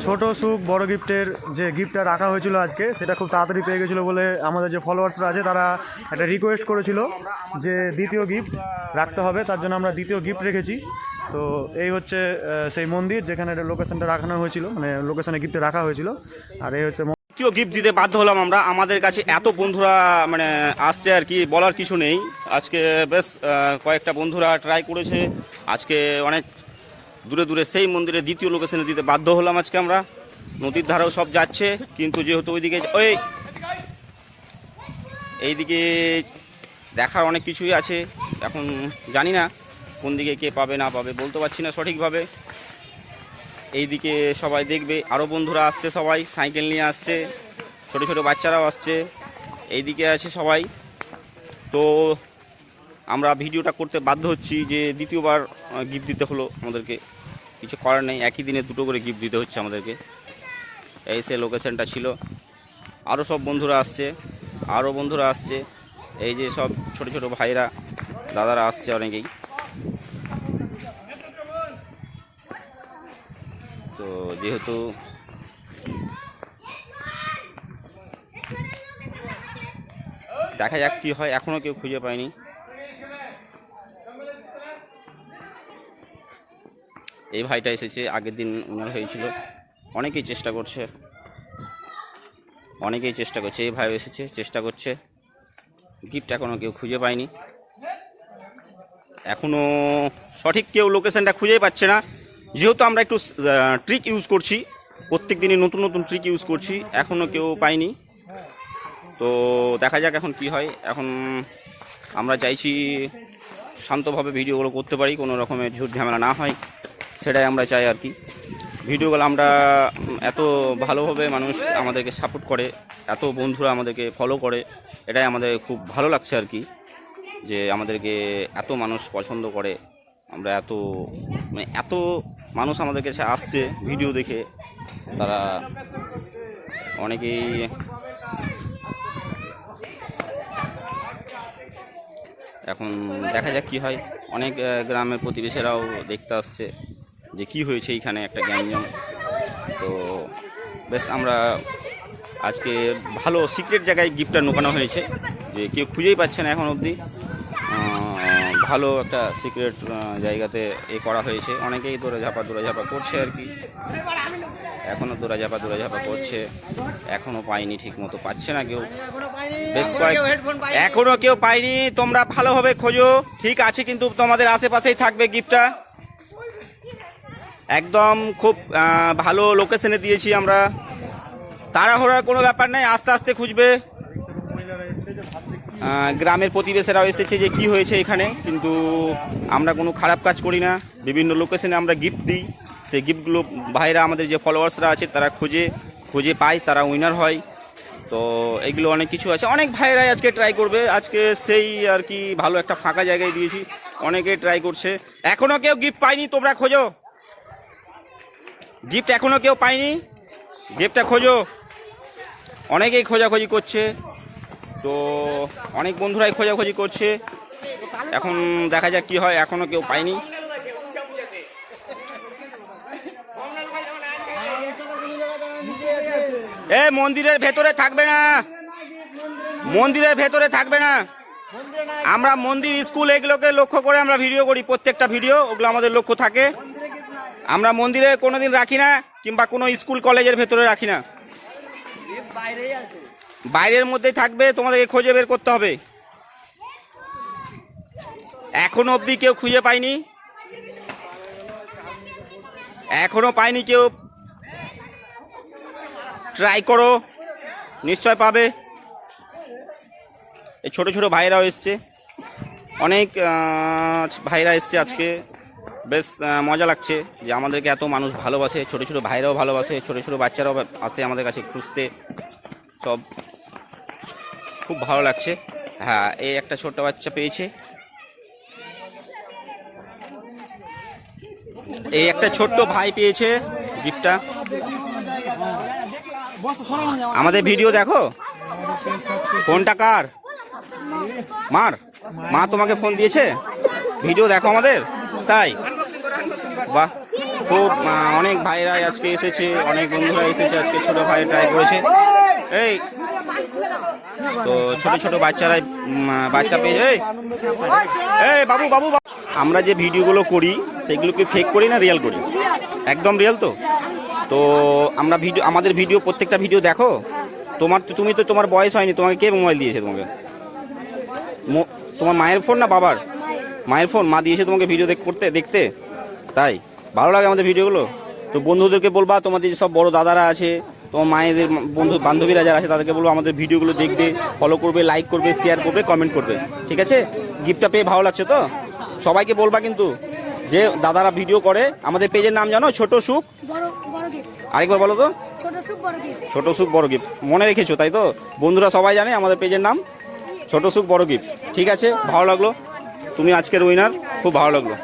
ছোট সুখ বড় গিফটের যে গিফটটা রাখা হয়েছিল আজকে সেটা খুব তাড়াতাড়ি পেয়ে গেছিলো বলে আমাদের যে ফলোয়ার্সরা আছে তারা একটা রিকোয়েস্ট করেছিল যে দ্বিতীয় গিফট রাখতে হবে, তার জন্য আমরা দ্বিতীয় গিফট রেখেছি। তো এই হচ্ছে সেই মন্দির যেখানে লোকেশনটা রাখানো হয়েছিল, মানে লোকেশনে গিফটে রাখা হয়েছিল। আর এই হচ্ছে দ্বিতীয় গিফট দিতে বাধ্য হলাম আমরা। আমাদের কাছে এত বন্ধুরা মানে আসছে আর কি, বলার কিছু নেই। আজকে বেশ কয়েকটা বন্ধুরা ট্রাই করেছে, আজকে অনেক দূরে দূরে সেই মন্দিরে দ্বিতীয় লোকেশনে দিতে বাধ্য হলাম আজকে আমরা। নদীর ধারেও সব যাচ্ছে, কিন্তু যেহেতু ওইদিকে এইদিকে দেখার অনেক কিছুই আছে, এখন জানি না কোন দিকে কে পাবে না পাবে বলতে পারছি না সঠিকভাবে। এইদিকে সবাই দেখবে, আরও বন্ধুরা আসছে, সবাই সাইকেল নিয়ে আসছে, ছোট ছোট বাচ্চারাও আসছে, এইদিকে আছে সবাই। তো আমরা ভিডিওটা করতে বাধ্য হচ্ছি যে দ্বিতীয়বার গিফট দিতে হলো আমাদেরকে, কিছু করার নেই, একই দিনে দুটো করে গিফট দিতে হচ্ছে আমাদেরকে। এই সে লোকেশনটা ছিল। আরও সব বন্ধুরা আসছে, আরও বন্ধুরা আসছে, এই যে সব ছোট ছোট ভাইরা দাদারা আসছে অনেকেই। তো যেহেতু দেখা যাক কি হয়, এখনও কেউ খুঁজে পায়নি। এই ভাইটা এসেছে, আগের দিন উনার হয়েছিল, অনেকেই চেষ্টা করছে, এই ভাই এসেছে, চেষ্টা করছে, গিফট এখনও কেউ খুঁজে পায়নি। এখনও সঠিক কেউ লোকেশনটা খুঁজেই পাচ্ছে না, যেহেতু আমরা একটু ট্রিক ইউজ করছি, প্রত্যেক দিনই নতুন নতুন ট্রিক ইউজ করছি, এখনও কেউ পায়নি। তো দেখা যাক এখন কি হয়। এখন আমরা চাইছি শান্তভাবে ভিডিওগুলো করতে পারি, কোনো রকমের ঝুট ঝামেলা না হয়, সেটাই আমরা চাই আর কি। ভিডিওগুলো আমরা এত ভালোভাবে মানুষ আমাদেরকে সাপোর্ট করে, এত বন্ধুরা আমাদেরকে ফলো করে, এটাই আমাদের খুব ভালো লাগছে আর কি, যে আমাদেরকে এত মানুষ পছন্দ করে। আমরা এত মানুষ আমাদের কাছে আসছে ভিডিও দেখে, তারা অনেকেই এখন দেখা যাক কি হয়। অনেক গ্রামের প্রতিবেশীরাও দেখতে আসছে যে কি হয়েছে এইখানে একটা গ্যাঞ্জাম। তো বেশ আমরা আজকে ভালো সিক্রেট জায়গায় গিফটটা ঢোকানো হয়েছে, যে কেউ খুঁজেই পাচ্ছে না এখন অবধি। ভালো একটা সিক্রেট জায়গাতে করা হয়েছে, অনেকেই দৌড়াঝাপা করছে আর কি, এখনও দৌড়াঝাপা করছে, এখনও পায়নি, ঠিক মতো পাচ্ছে না কেউ, বেশ এখনও কেউ পায়নি। তোমরা ভালোভাবে খোঁজো, ঠিক আছে, কিন্তু তোমাদের আশেপাশেই থাকবে গিফটটা, একদম খুব ভালো লোকেশনে দিয়েছি আমরা, তাড়াহুড়ার কোনো ব্যাপার নেই, আস্তে আস্তে খুঁজবে। গ্রামের প্রতিবেশীরাও এসেছে যে কি হয়েছে এখানে, কিন্তু আমরা কোনো খারাপ কাজ করি না, বিভিন্ন লোকেশনে আমরা গিফট দিই, সেই গিফটগুলো ভাইরা আমাদের যে ফলোয়ার্সরা আছে তারা খুঁজে পায়, তারা উইনার হয়। তো এগুলো অনেক কিছু আছে, অনেক ভাইরাই আজকে ট্রাই করবে, আজকে সেই আর কি ভালো একটা ফাঁকা জায়গায় দিয়েছি, অনেকে ট্রাই করছে, এখনও কেউ গিফট পায়নি, তোমরা খোঁজো গিফট, এখনও কেউ পায়নি, গিফটটা খোঁজো, অনেকেই খোঁজাখুঁজি করছে। তো অনেক বন্ধুরাই খোঁজাখুঁজি করছে, এখন দেখা যাক কি হয়, এখনও কেউ পায়নি। মন্দিরের ভেতরে থাকবে না, আমরা মন্দির স্কুল এগুলোকে লক্ষ্য করে আমরা ভিডিও করি, প্রত্যেকটা ভিডিও ওগুলো আমাদের লক্ষ্য থাকে। আমরা মন্দিরে কোনোদিন রাখি না, কিংবা কোনো স্কুল কলেজের ভেতরে রাখি না, বাইরের মধ্যেই থাকবে, তোমাদেরকে খুঁজে বের করতে হবে। এখনো অবধি কেউ খুঁজে পায়নি, কেউ, ট্রাই করো, নিশ্চয় পাবে। এই ছোট ছোট ভাইরাও এসছে, অনেক ভাইরা এসছে আজকে, বেশ মজা লাগছে যে আমাদেরকে এত মানুষ ভালোবাসে, ছোট ছোট ভাইরাও ভালোবাসে, ছোট ছোট বাচ্চারাও আসে আমাদের কাছে খুঁজতে, সব খুব ভালো লাগছে। হ্যাঁ, এই একটা ছোট্ট বাচ্চা পেয়েছে, এই একটা ছোট্ট ভাই পেয়েছে গিফটটা। আমাদের ভিডিও দেখো, ফোনটা কার? মা তোমাকে ফোন দিয়েছে, ভিডিও দেখো আমাদের, তাই? বাহ, খুব অনেক ভাইরাই আজকে এসেছে, অনেক বন্ধুরা এসেছে আজকে, ছোট ভাই ট্রাই করেছে। এই তো ছোট ছোট বাচ্চারাই বাচ্চা পেয়েছে। এই বাবু বাবু বাবু। আমরা যে ভিডিওগুলো করি সেগুলো কি ফেক করি না রিয়েল করি? একদম রিয়েল তো। তো আমরা ভিডিও, আমাদের ভিডিও প্রত্যেকটা ভিডিও দেখো। তুমি তো, তোমার বয়স হয়নি, তোমাকে কে মোবাইল দিয়েছে? তোমাকে তোমার মায়ের ফোন না বাবার? মায়ের ফোন, মা দিয়েছে তোমাকে ভিডিও দেখতে। তাই ভালো লাগে আমাদের ভিডিওগুলো। তো বন্ধুদেরকে বলবা, তোমাদের যে সব বড় দাদারা আছে, তোমার মায়েদের বন্ধু বান্ধবীরা যারা আছে তাদেরকে বলবো আমাদের ভিডিওগুলো দেখবে, ফলো করবে, লাইক করবে, শেয়ার করবে, কমেন্ট করবে। ঠিক আছে? গিফটটা পেয়ে ভালো লাগছে তো? সবাইকে বলবা কিন্তু যে দাদারা ভিডিও করে। আমাদের পেজের নাম জানো? ছোট সুখ। আরেকবার বলো তো। ছোট সুখ বড় গিফট। মনে রেখেছো তাই তো? বন্ধুরা সবাই জানে আমাদের পেজের নাম ছোট সুখ বড় গিফট। ঠিক আছে, ভালো লাগলো। তুমি আজকের উইনার, খুব ভালো লাগলো।